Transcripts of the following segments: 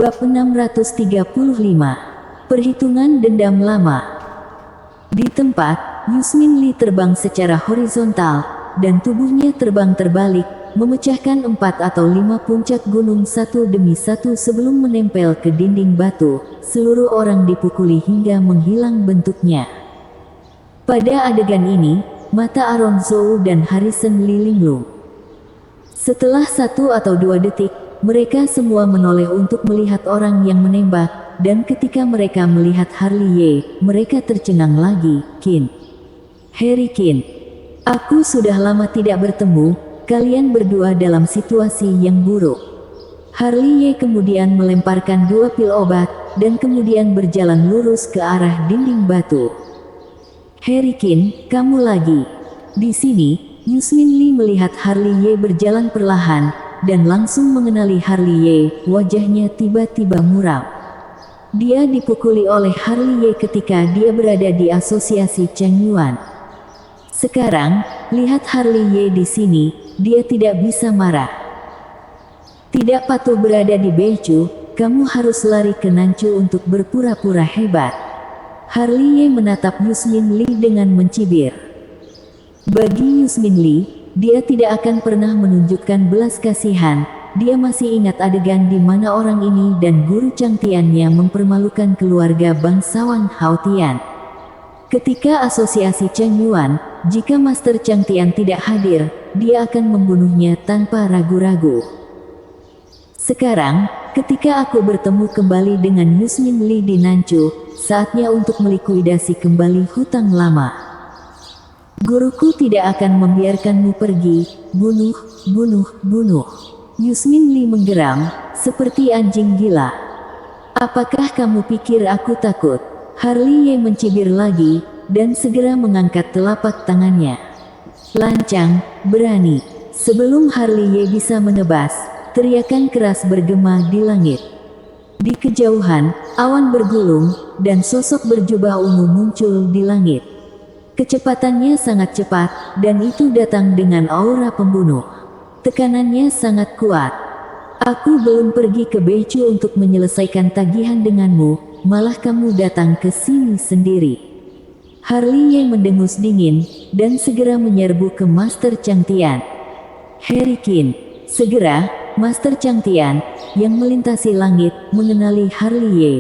Bab 635. Perhitungan dendam lama. Di tempat, Yusmin Li terbang secara horizontal, dan tubuhnya terbang terbalik, memecahkan 4 atau 5 puncak gunung satu demi satu sebelum menempel ke dinding batu. Seluruh orang dipukuli hingga menghilang bentuknya. Pada adegan ini, mata Aaron Zhou dan Harrison Li linglung. Setelah 1 atau 2 detik, mereka semua menoleh untuk melihat orang yang menembak, dan ketika mereka melihat Harley Ye, mereka tercengang lagi. Qin. Harry Qin. Aku sudah lama tidak bertemu, kalian berdua dalam situasi yang buruk. Harley Ye kemudian melemparkan 2 pil obat, dan kemudian berjalan lurus ke arah dinding batu. Harry Qin, kamu lagi. Di sini, Yusmin Li melihat Harley Ye berjalan perlahan, dan langsung mengenali Harley Ye, wajahnya tiba-tiba muram. Dia dipukuli oleh Harley Ye ketika dia berada di asosiasi Cheng Yuan. Sekarang, lihat Harley Ye di sini, dia tidak bisa marah. Tidak patuh berada di Beichu, kamu harus lari ke Nanchu untuk berpura-pura hebat. Harley Ye menatap Yusmin Li dengan mencibir. Bagi Yusmin Li, dia tidak akan pernah menunjukkan belas kasihan. Dia masih ingat adegan di mana orang ini dan guru Changtiannya mempermalukan keluarga bangsawan Haotian. Ketika asosiasi Cheng Yuan, jika Master Changtian tidak hadir, dia akan membunuhnya tanpa ragu-ragu. Sekarang, ketika aku bertemu kembali dengan Yusmin Li di Nanchu, saatnya untuk melikuidasi kembali hutang lama. Guruku tidak akan membiarkanmu pergi. Bunuh, bunuh, bunuh. Yusmin Li menggeram, seperti anjing gila. Apakah kamu pikir aku takut? Harley Ye mencibir lagi, dan segera mengangkat telapak tangannya. Lancang, berani. Sebelum Harley Ye bisa menebas, teriakan keras bergema di langit. Di kejauhan, awan bergulung, dan sosok berjubah ungu muncul di langit. Kecepatannya sangat cepat, dan itu datang dengan aura pembunuh. Tekanannya sangat kuat. Aku belum pergi ke Beichu untuk menyelesaikan tagihan denganmu, malah kamu datang ke sini sendiri. Harley Ye mendengus dingin, dan segera menyerbu ke Master Changtian. Harry Qin. Segera, Master Changtian, yang melintasi langit, mengenali Harley Ye.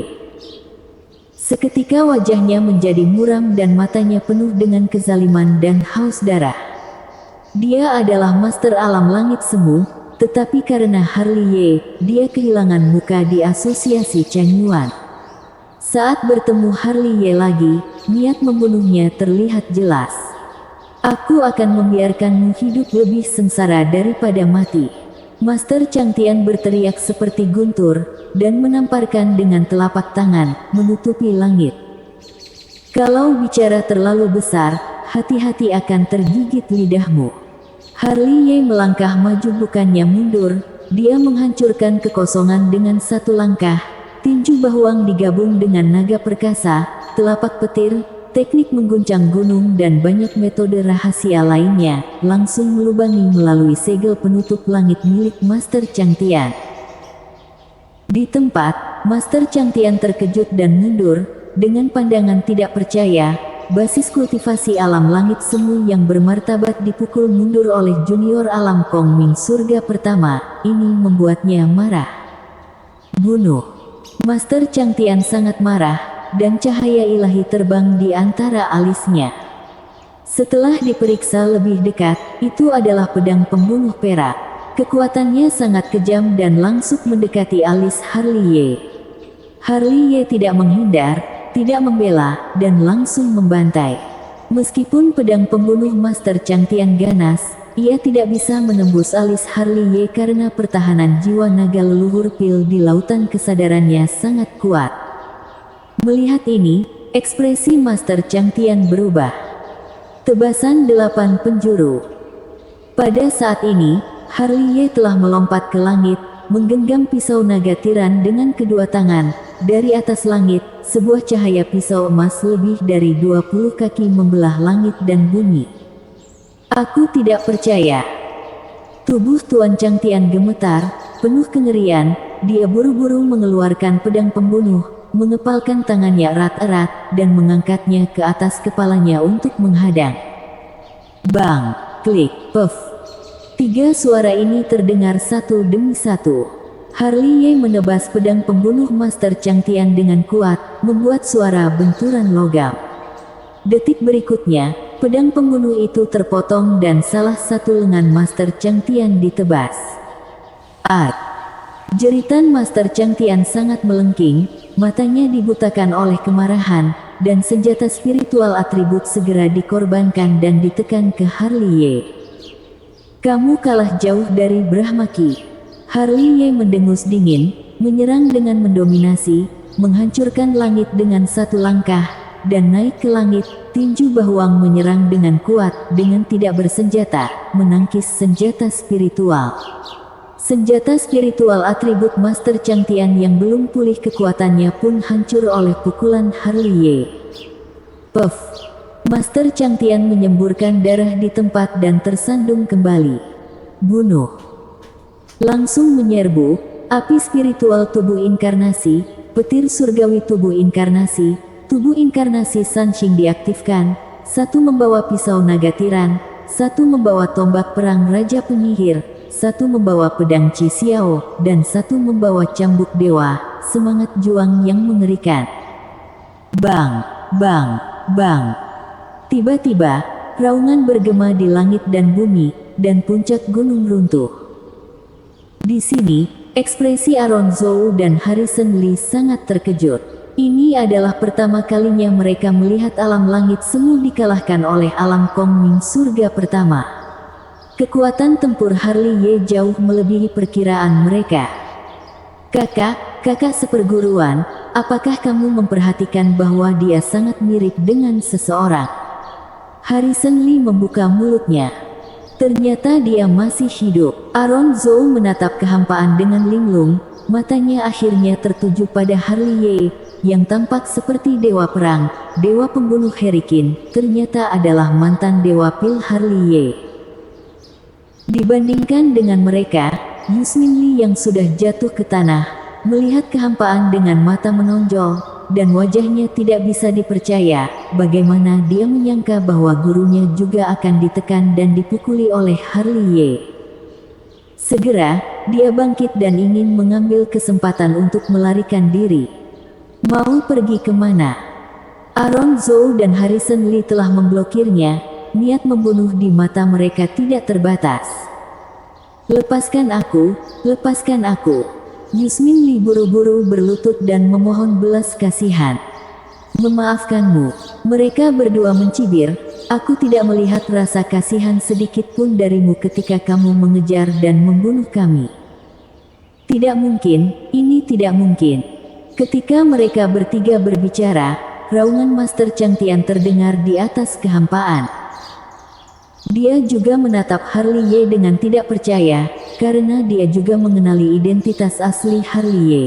Seketika wajahnya menjadi muram dan matanya penuh dengan kezaliman dan haus darah. Dia adalah Master Alam Langit Semu, tetapi karena Harley Ye, dia kehilangan muka di asosiasi Cheng Yuan. Saat bertemu Harley Ye lagi, niat membunuhnya terlihat jelas. Aku akan membiarkanmu hidup lebih sengsara daripada mati. Master Changtian berteriak seperti guntur, dan menamparkan dengan telapak tangan, menutupi langit. Kalau bicara terlalu besar, hati-hati akan tergigit lidahmu. Harley Ye melangkah maju bukannya mundur, dia menghancurkan kekosongan dengan 1 langkah. Tinju Bahuang digabung dengan naga perkasa, telapak petir, teknik mengguncang gunung dan banyak metode rahasia lainnya, langsung melubangi melalui segel penutup langit milik Master Changtian. Di tempat, Master Changtian terkejut dan mundur, dengan pandangan tidak percaya. Basis kultivasi alam langit semu yang bermartabat dipukul mundur oleh junior alam Kongming surga pertama, ini membuatnya marah. Bunuh. Master Changtian sangat marah, dan cahaya ilahi terbang di antara alisnya. Setelah diperiksa lebih dekat, itu adalah pedang pembunuh perak. Kekuatannya sangat kejam dan langsung mendekati alis Harley Ye. Harley Ye tidak menghindar, tidak membela, dan langsung membantai. Meskipun pedang pembunuh Master Changtian ganas, ia tidak bisa menembus alis Harley Ye karena pertahanan jiwa naga leluhur pil di lautan kesadarannya sangat kuat. Melihat ini, ekspresi Master Changtian berubah. Tebasan 8 penjuru. Pada saat ini, Harley Ye telah melompat ke langit, menggenggam pisau naga tiran dengan kedua tangan. Dari atas langit, sebuah cahaya pisau emas lebih dari 20 kaki membelah langit dan bumi. Aku tidak percaya. Tubuh Tuan Changtian gemetar, penuh kengerian, dia buru-buru mengeluarkan pedang pembunuh, mengepalkan tangannya erat-erat, dan mengangkatnya ke atas kepalanya untuk menghadang. Bang! Klik! Puff! 3 suara ini terdengar satu demi satu. Harley Ye menebas pedang pembunuh Master Chang Tian dengan kuat, membuat suara benturan logam. Detik berikutnya, pedang pembunuh itu terpotong dan salah satu lengan Master Chang Tian ditebas. Jeritan Master Chang Tian sangat melengking, matanya dibutakan oleh kemarahan, dan senjata spiritual atribut segera dikorbankan dan ditekan ke Harley Ye. Kamu kalah jauh dari Brahmaki. Harley Ye mendengus dingin, menyerang dengan mendominasi, menghancurkan langit dengan satu langkah, dan naik ke langit. Tinju Bahuang menyerang dengan kuat, dengan tidak bersenjata, menangkis senjata spiritual. Senjata spiritual atribut Master Chang Tian yang belum pulih kekuatannya pun hancur oleh pukulan Harley Ye. Puff! Master Chang Tian menyemburkan darah di tempat dan tersandung kembali. Bunuh! Langsung menyerbu, api spiritual tubuh inkarnasi, petir surgawi tubuh inkarnasi Sanxing diaktifkan, satu membawa pisau naga tiran, satu membawa tombak perang Raja Penyihir, satu membawa pedang Qi Xiao, dan satu membawa cambuk dewa, semangat juang yang mengerikan. Bang! Bang! Bang! Tiba-tiba, raungan bergema di langit dan bumi, dan puncak gunung runtuh. Di sini, ekspresi Aaron Zhou dan Harrison Lee sangat terkejut. Ini adalah pertama kalinya mereka melihat alam langit semu dikalahkan oleh alam Kongming surga pertama. Kekuatan tempur Harley Ye jauh melebihi perkiraan mereka. Kakak seperguruan, apakah kamu memperhatikan bahwa dia sangat mirip dengan seseorang? Harrison Lee membuka mulutnya. Ternyata dia masih hidup. Aaron Zhou menatap kehampaan dengan linglung, matanya akhirnya tertuju pada Harley Ye, yang tampak seperti dewa perang, dewa pembunuh Herikin, ternyata adalah mantan dewa pil Harley Ye. Dibandingkan dengan mereka, Yusmin Lee yang sudah jatuh ke tanah, melihat kehampaan dengan mata menonjol, dan wajahnya tidak bisa dipercaya, bagaimana dia menyangka bahwa gurunya juga akan ditekan dan dipukuli oleh Harley Ye. Segera, dia bangkit dan ingin mengambil kesempatan untuk melarikan diri. Mau pergi kemana? Aaron Zhou dan Harrison Lee telah memblokirnya, niat membunuh di mata mereka tidak terbatas. Lepaskan aku, lepaskan aku. Yusmin Lee buru-buru berlutut dan memohon belas kasihan. Memaafkanmu, mereka berdua mencibir, aku tidak melihat rasa kasihan sedikit pun darimu ketika kamu mengejar dan membunuh kami. Tidak mungkin, ini tidak mungkin. Ketika mereka bertiga berbicara, raungan Master Chang Tian terdengar di atas kehampaan. Dia juga menatap Harley Ye dengan tidak percaya, karena dia juga mengenali identitas asli Harley Ye.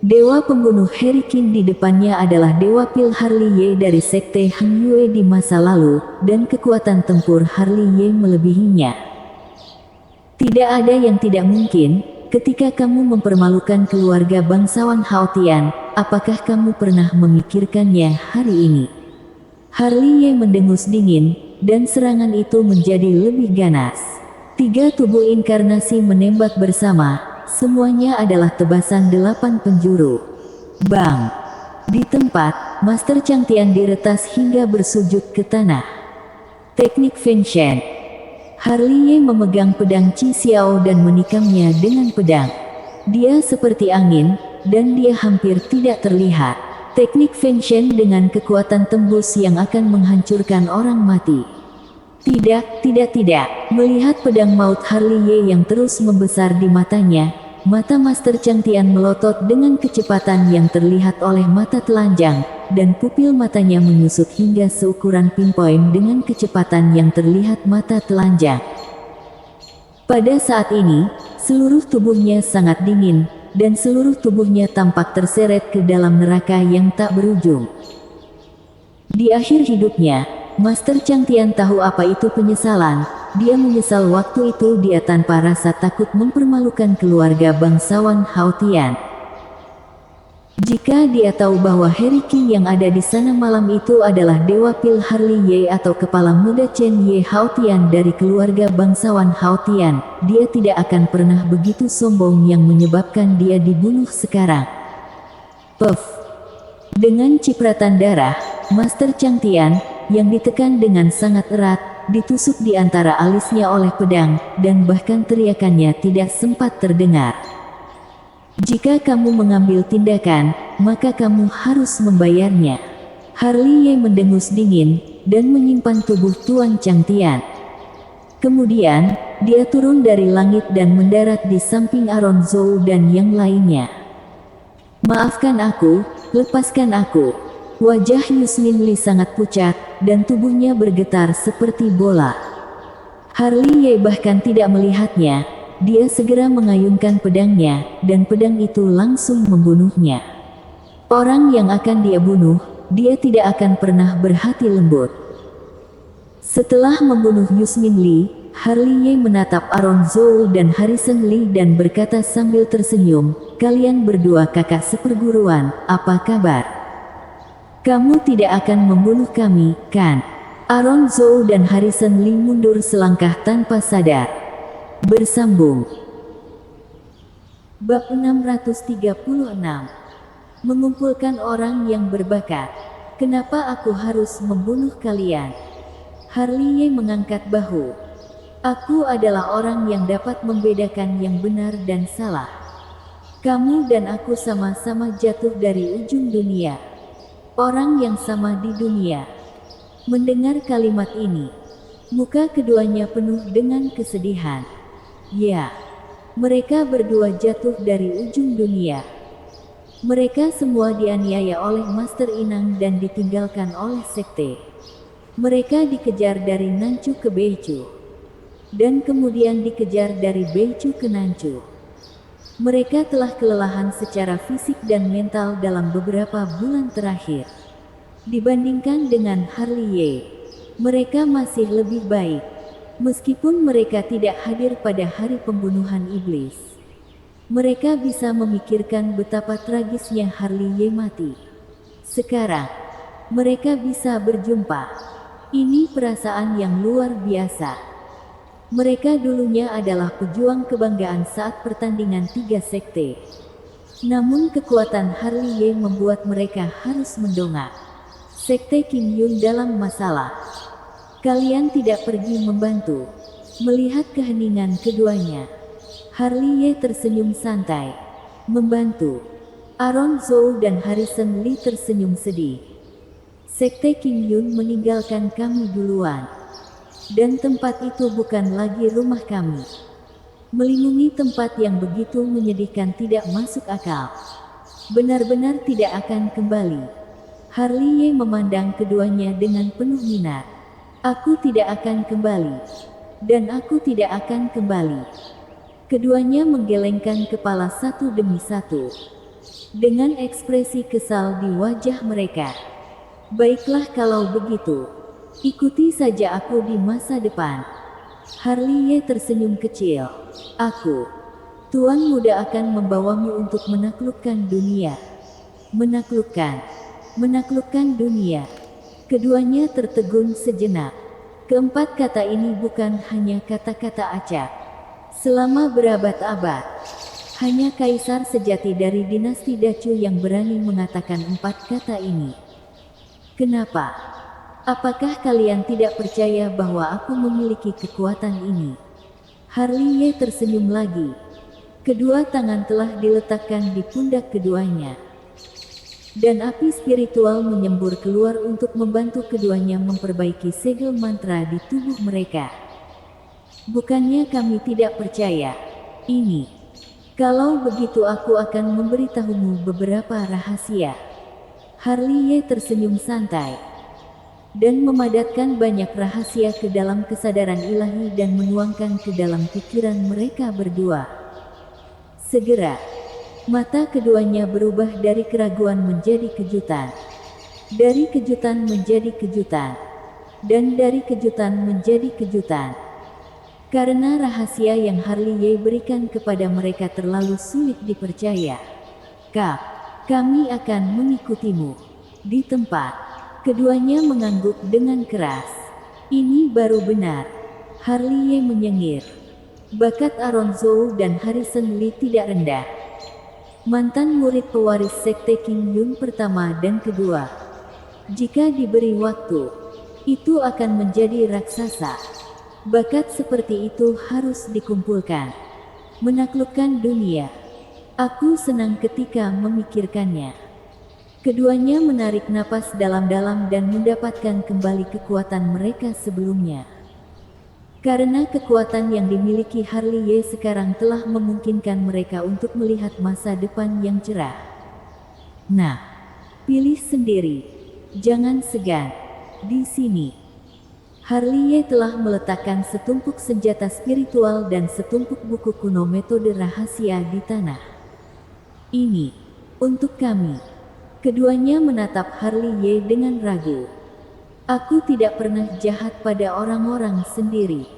Dewa pembunuh Herikin di depannya adalah dewa pil Harley Ye dari sekte Han Yue di masa lalu, dan kekuatan tempur Harley Ye melebihinya. Tidak ada yang tidak mungkin. Ketika kamu mempermalukan keluarga bangsawan Haotian, apakah kamu pernah memikirkannya hari ini? Harley Ye mendengus dingin, dan serangan itu menjadi lebih ganas. 3 tubuh inkarnasi menembak bersama, semuanya adalah tebasan 8 penjuru. Bang! Di tempat, Master Chang Tian diretas hingga bersujud ke tanah. Teknik Feng Shen. Harley Ye memegang pedang Qi Xiao dan menikamnya dengan pedang. Dia seperti angin, dan dia hampir tidak terlihat. Teknik Feng Shen dengan kekuatan tembus yang akan menghancurkan orang mati. Tidak. Melihat pedang maut Harley Ye yang terus membesar di matanya, mata Master Chang Tian melotot dengan kecepatan yang terlihat oleh mata telanjang, dan pupil matanya menyusut hingga seukuran pinpoint dengan kecepatan yang terlihat mata telanjang. Pada saat ini, seluruh tubuhnya sangat dingin, dan seluruh tubuhnya tampak terseret ke dalam neraka yang tak berujung. Di akhir hidupnya, Master Chang Tian tahu apa itu penyesalan, dia menyesal waktu itu dia tanpa rasa takut mempermalukan keluarga bangsawan Haotian. Jika dia tahu bahwa Harry King yang ada di sana malam itu adalah Dewa Pil Harley Ye atau kepala muda Chen Ye Haotian dari keluarga bangsawan Haotian, dia tidak akan pernah begitu sombong yang menyebabkan dia dibunuh sekarang. Puff! Dengan cipratan darah, Master Chang Tian, yang ditekan dengan sangat erat, ditusuk di antara alisnya oleh pedang, dan bahkan teriakannya tidak sempat terdengar. Jika kamu mengambil tindakan, maka kamu harus membayarnya. Harley Ye mendengus dingin, dan menyimpan tubuh Tuan Chang Tian. Kemudian, dia turun dari langit dan mendarat di samping Aron Zhou dan yang lainnya. Maafkan aku, lepaskan aku. Wajah Yusmin Li sangat pucat, dan tubuhnya bergetar seperti bola. Harley Ye bahkan tidak melihatnya. Dia segera mengayunkan pedangnya, dan pedang itu langsung membunuhnya. Orang yang akan dia bunuh, dia tidak akan pernah berhati lembut. Setelah membunuh Yusmin Li, Harley Ye menatap Aron Zhou dan Harrison Li dan berkata sambil tersenyum, "Kalian berdua kakak seperguruan, apa kabar? Kamu tidak akan membunuh kami, kan?" Aron Zhou dan Harrison Li mundur selangkah tanpa sadar. Bersambung. Bab 636. Mengumpulkan orang yang berbakat. Kenapa aku harus membunuh kalian? Harley Ye mengangkat bahu. Aku adalah orang yang dapat membedakan yang benar dan salah. Kamu dan aku sama-sama jatuh dari ujung dunia. Orang yang sama di dunia. Mendengar kalimat ini, muka keduanya penuh dengan kesedihan. Ya, mereka berdua jatuh dari ujung dunia. Mereka semua dianiaya oleh Master Inang dan ditinggalkan oleh sekte. Mereka dikejar dari Nancu ke Beicu, dan kemudian dikejar dari Beicu ke Nancu. Mereka telah kelelahan secara fisik dan mental dalam beberapa bulan terakhir. Dibandingkan dengan Harley Ye, mereka masih lebih baik. Meskipun mereka tidak hadir pada hari pembunuhan iblis, mereka bisa memikirkan betapa tragisnya Harley Ye mati. Sekarang, mereka bisa berjumpa. Ini perasaan yang luar biasa. Mereka dulunya adalah pejuang kebanggaan saat pertandingan 3 sekte. Namun kekuatan Harley Ye membuat mereka harus mendongak. Sekte Kim Yun dalam masalah. Kalian tidak pergi membantu. Melihat keheningan keduanya, Harley Ye tersenyum santai. Membantu. Aron Zhou dan Harrison Li tersenyum sedih. Sekte Kim Yun meninggalkan kami duluan. Dan tempat itu bukan lagi rumah kami. Melindungi tempat yang begitu menyedihkan tidak masuk akal. Benar-benar tidak akan kembali. Harley Ye memandang keduanya dengan penuh minat. Aku tidak akan kembali. Dan aku tidak akan kembali. Keduanya menggelengkan kepala satu demi satu. Dengan ekspresi kesal di wajah mereka. Baiklah kalau begitu. Ikuti saja aku di masa depan. Harley Ye tersenyum kecil. Aku, Tuan Muda akan membawamu untuk menaklukkan dunia. Menaklukkan dunia. Keduanya tertegun sejenak. Keempat kata ini bukan hanya kata-kata acak. Selama berabad-abad, hanya kaisar sejati dari dinasti Dacu yang berani mengatakan 4 kata ini. Kenapa? Apakah kalian tidak percaya bahwa aku memiliki kekuatan ini? Harley Ye tersenyum lagi. Kedua tangan telah diletakkan di pundak keduanya. Dan api spiritual menyembur keluar untuk membantu keduanya memperbaiki segel mantra di tubuh mereka. Bukannya kami tidak percaya. Ini. Kalau begitu aku akan memberitahumu beberapa rahasia. Harley Ye tersenyum santai. Dan memadatkan banyak rahasia ke dalam kesadaran ilahi dan menuangkan ke dalam pikiran mereka berdua. Segera. Mata keduanya berubah dari keraguan menjadi kejutan. Dari kejutan menjadi kejutan. Dan dari kejutan menjadi kejutan. Karena rahasia yang Harley Ye berikan kepada mereka terlalu sulit dipercaya. Kak, kami akan mengikutimu. Di tempat, keduanya mengangguk dengan keras. Ini baru benar. Harley Ye menyengir. Bakat Aaron Zhou dan Harrison Lee tidak rendah. Mantan murid pewaris sekte King Yun pertama dan kedua. Jika diberi waktu, itu akan menjadi raksasa. Bakat seperti itu harus dikumpulkan. Menaklukkan dunia. Aku senang ketika memikirkannya. Keduanya menarik napas dalam-dalam dan mendapatkan kembali kekuatan mereka sebelumnya. Karena kekuatan yang dimiliki Harley Ye sekarang telah memungkinkan mereka untuk melihat masa depan yang cerah. Nah, pilih sendiri. Jangan segan. Di sini. Harley Ye telah meletakkan setumpuk senjata spiritual dan setumpuk buku kuno metode rahasia di tanah. Ini, untuk kami. Keduanya menatap Harley Ye dengan ragu. Aku tidak pernah jahat pada orang-orang sendiri.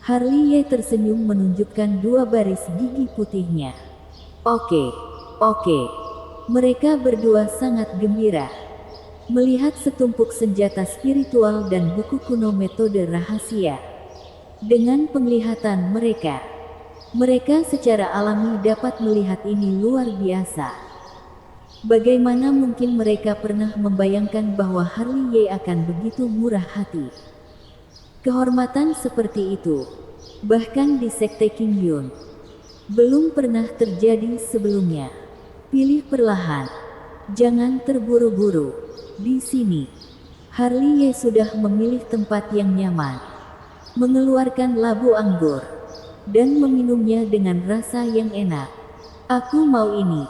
Harley Ye tersenyum menunjukkan dua baris gigi putihnya. Oke. Mereka berdua sangat gembira. Melihat setumpuk senjata spiritual dan buku kuno metode rahasia. Dengan penglihatan mereka, mereka secara alami dapat melihat ini luar biasa. Bagaimana mungkin mereka pernah membayangkan bahwa Harley Ye akan begitu murah hati? Kehormatan seperti itu, bahkan di sekte King Yun, belum pernah terjadi sebelumnya. Pilih perlahan, jangan terburu-buru. Di sini, Harley Ye sudah memilih tempat yang nyaman, mengeluarkan labu anggur, dan meminumnya dengan rasa yang enak. Aku mau ini.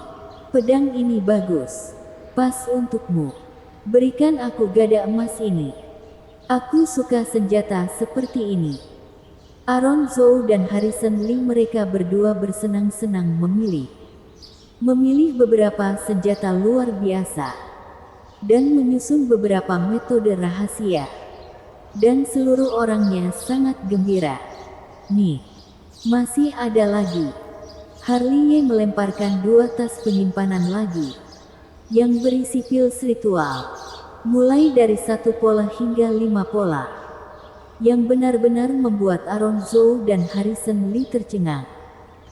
Pedang ini bagus. Pas untukmu. Berikan aku gada emas ini. Aku suka senjata seperti ini. Aaron Zhou dan Harrison Lee mereka berdua bersenang-senang memilih. Memilih beberapa senjata luar biasa. Dan menyusun beberapa metode rahasia. Dan seluruh orangnya sangat gembira. Nih, masih ada lagi. Harley Ye melemparkan dua tas penyimpanan lagi. Yang berisi pils ritual. Mulai dari 1 pola hingga 5 pola. Yang benar-benar membuat Aaron Zhou dan Harrison Lee tercengang.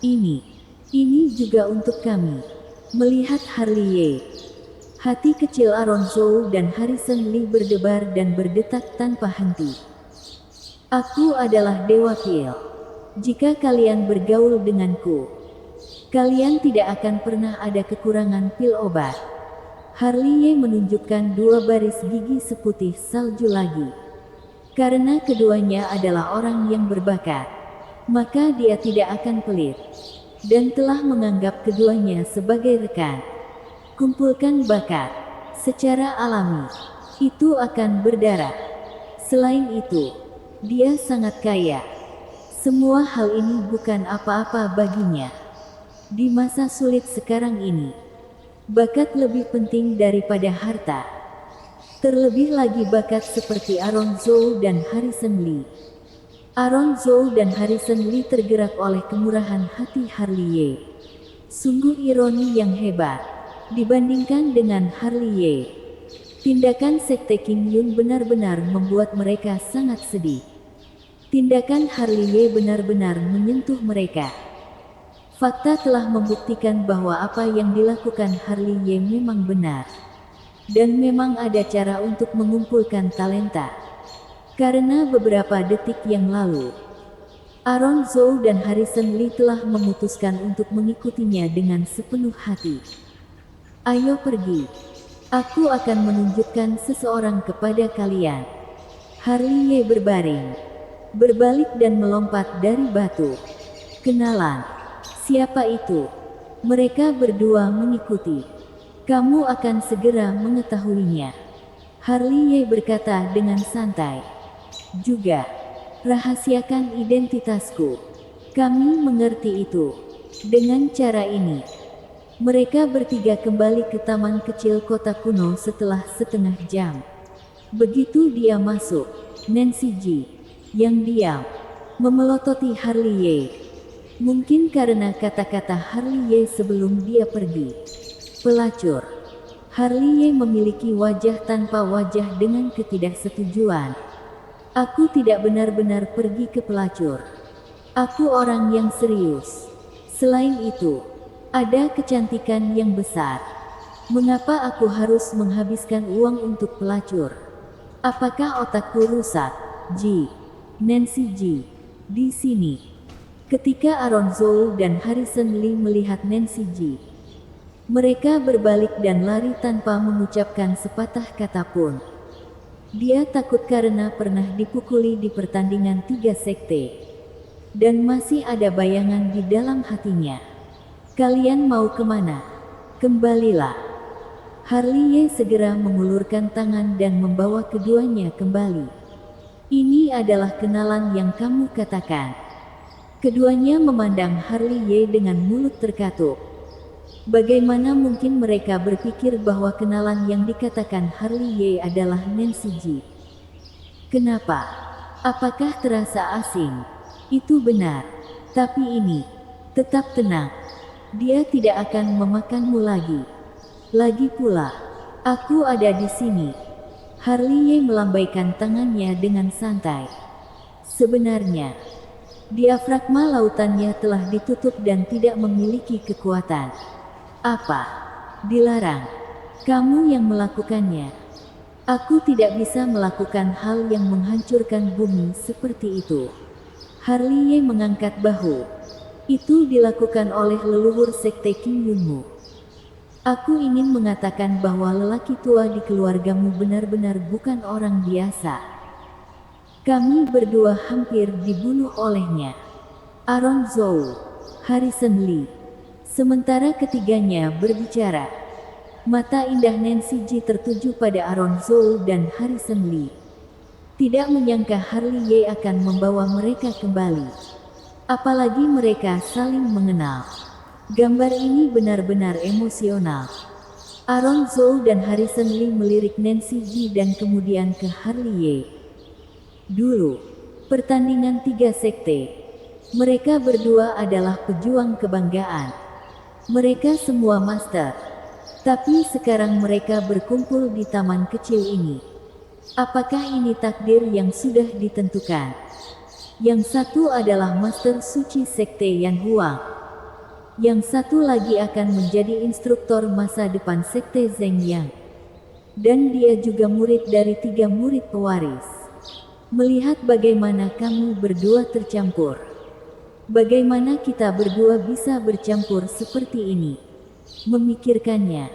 Ini juga untuk kami. Melihat Harley Ye. Hati kecil Aaron Zhou dan Harrison Lee berdebar dan berdetak tanpa henti. Aku adalah Dewa Pil. Jika kalian bergaul denganku, kalian tidak akan pernah ada kekurangan pil obat. Harley Ye menunjukkan dua baris gigi seputih salju lagi. Karena keduanya adalah orang yang berbakat, maka dia tidak akan pelit. Dan telah menganggap keduanya sebagai rekan. Kumpulkan bakat. Secara alami, itu akan berdarah. Selain itu, dia sangat kaya. Semua hal ini bukan apa-apa baginya. Di masa sulit sekarang ini, bakat lebih penting daripada harta. Terlebih lagi bakat seperti Aaron Zhou dan Harrison Lee. Aaron Zhou dan Harrison Lee tergerak oleh kemurahan hati Harley Ye. Sungguh ironi yang hebat. Dibandingkan dengan Harley Ye, tindakan sekte King Yun benar-benar membuat mereka sangat sedih. Tindakan Harley Ye benar-benar menyentuh mereka. Fakta telah membuktikan bahwa apa yang dilakukan Harley Ye memang benar. Dan memang ada cara untuk mengumpulkan talenta. Karena beberapa detik yang lalu, Aaron Zhou dan Harrison Lee telah memutuskan untuk mengikutinya dengan sepenuh hati. Ayo pergi. Aku akan menunjukkan seseorang kepada kalian. Harley Ye berbaring, berbalik dan melompat dari batu. Kenalan. Siapa itu? Mereka berdua mengikuti. Kamu akan segera mengetahuinya. Harley Ye berkata dengan santai. Juga, rahasiakan identitasku. Kami mengerti itu. Dengan cara ini, mereka bertiga kembali ke taman kecil kota kuno setelah setengah jam. Begitu dia masuk, Nancy Ji, yang diam, Memelototi Harley Ye. Mungkin karena kata-kata Harley Ye sebelum dia pergi. Pelacur. Harley Ye memiliki wajah tanpa wajah dengan ketidaksetujuan. Aku tidak benar-benar pergi ke pelacur. Aku orang yang serius. Selain itu, ada kecantikan yang besar. Mengapa aku harus menghabiskan uang untuk pelacur? Apakah otakku rusak? Ji. Nancy Ji. Di sini. Ketika Aaron Zhou dan Harrison Lee melihat Nancy Ji, mereka berbalik dan lari tanpa mengucapkan sepatah kata pun. Dia takut karena pernah dipukuli di pertandingan 3 sekte. Dan masih ada bayangan di dalam hatinya. Kalian mau kemana? Kembalilah. Harley Ye segera mengulurkan tangan dan membawa keduanya kembali. Ini adalah kenalan yang kamu katakan. Keduanya memandang Harley Ye dengan mulut terkatup. Bagaimana mungkin mereka berpikir bahwa kenalan yang dikatakan Harley Ye adalah Nancy Ji? Kenapa? Apakah terasa asing? Itu benar. Tapi ini, tetap tenang. Dia tidak akan memakanmu lagi. Lagi pula, aku ada di sini. Harley Ye melambaikan tangannya dengan santai. Sebenarnya, diafragma lautannya telah ditutup dan tidak memiliki kekuatan. Apa? Dilarang. Kamu yang melakukannya. Aku tidak bisa melakukan hal yang menghancurkan bumi seperti itu. Harley Ye mengangkat bahu. Itu dilakukan oleh leluhur sekte Qing Yunmu. Aku ingin mengatakan bahwa lelaki tua di keluargamu benar-benar bukan orang biasa. Kami berdua hampir dibunuh olehnya. Aaron Zhou, Harrison Lee. Sementara ketiganya berbicara, mata indah Nancy Ji tertuju pada Aaron Zhou dan Harrison Lee. Tidak menyangka Harley Ye akan membawa mereka kembali. Apalagi mereka saling mengenal. Gambar ini benar-benar emosional. Aaron Zhou dan Harrison Lee melirik Nancy Ji dan kemudian ke Harley Ye. Dulu, pertandingan 3 sekte. Mereka berdua adalah pejuang kebanggaan. Mereka semua master. Tapi sekarang mereka berkumpul di taman kecil ini. Apakah ini takdir yang sudah ditentukan? Yang satu adalah master suci sekte Yan Huang. Yang satu lagi akan menjadi instruktur masa depan sekte Zheng Yang. Dan dia juga murid dari 3 murid pewaris. Melihat bagaimana kamu berdua tercampur. Bagaimana kita berdua bisa bercampur seperti ini? Memikirkannya,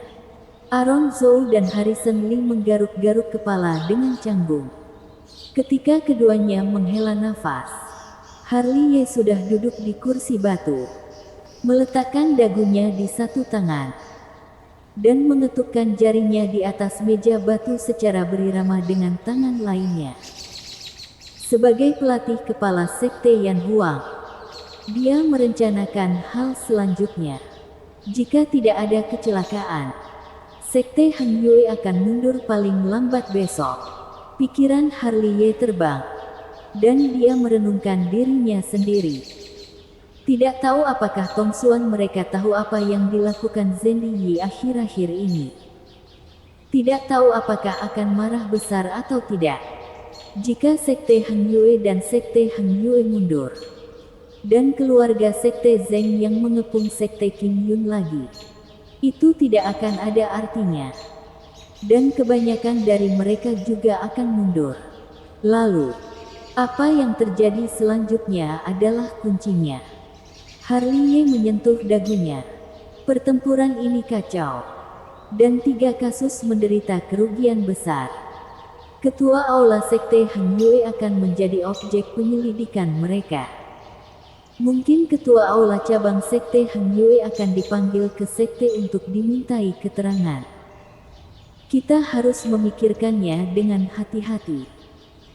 Aaron Zhou dan Harrison Lee menggaruk-garuk kepala dengan canggung. Ketika keduanya menghela nafas, Harley Ye sudah duduk di kursi batu, meletakkan dagunya di satu tangan, dan mengetukkan jarinya di atas meja batu secara berirama dengan tangan lainnya. Sebagai pelatih kepala sekte Yan Huang, dia merencanakan hal selanjutnya. Jika tidak ada kecelakaan, sekte Han Yue akan mundur paling lambat besok. Pikiran Harley Ye terbang, dan dia merenungkan dirinya sendiri. Tidak tahu apakah Tongsuan mereka tahu apa yang dilakukan Zheng Yi akhir-akhir ini. Tidak tahu apakah akan marah besar atau tidak. Jika sekte Han Yue dan sekte Han Yue mundur. Dan keluarga sekte Zheng yang mengepung sekte Qing Yun lagi. Itu tidak akan ada artinya. Dan kebanyakan dari mereka juga akan mundur. Lalu, apa yang terjadi selanjutnya adalah kuncinya. Harley Ye menyentuh dagunya. Pertempuran ini kacau. Dan 3 kasus menderita kerugian besar. Ketua Aula Sekte Han Yue akan menjadi objek penyelidikan mereka. Mungkin ketua aula cabang sekte Han Yue akan dipanggil ke sekte untuk dimintai keterangan. Kita harus memikirkannya dengan hati-hati.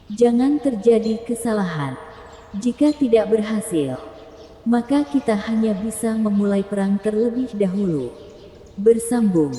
Jangan terjadi kesalahan. Jika tidak berhasil, maka kita hanya bisa memulai perang terlebih dahulu. Bersambung.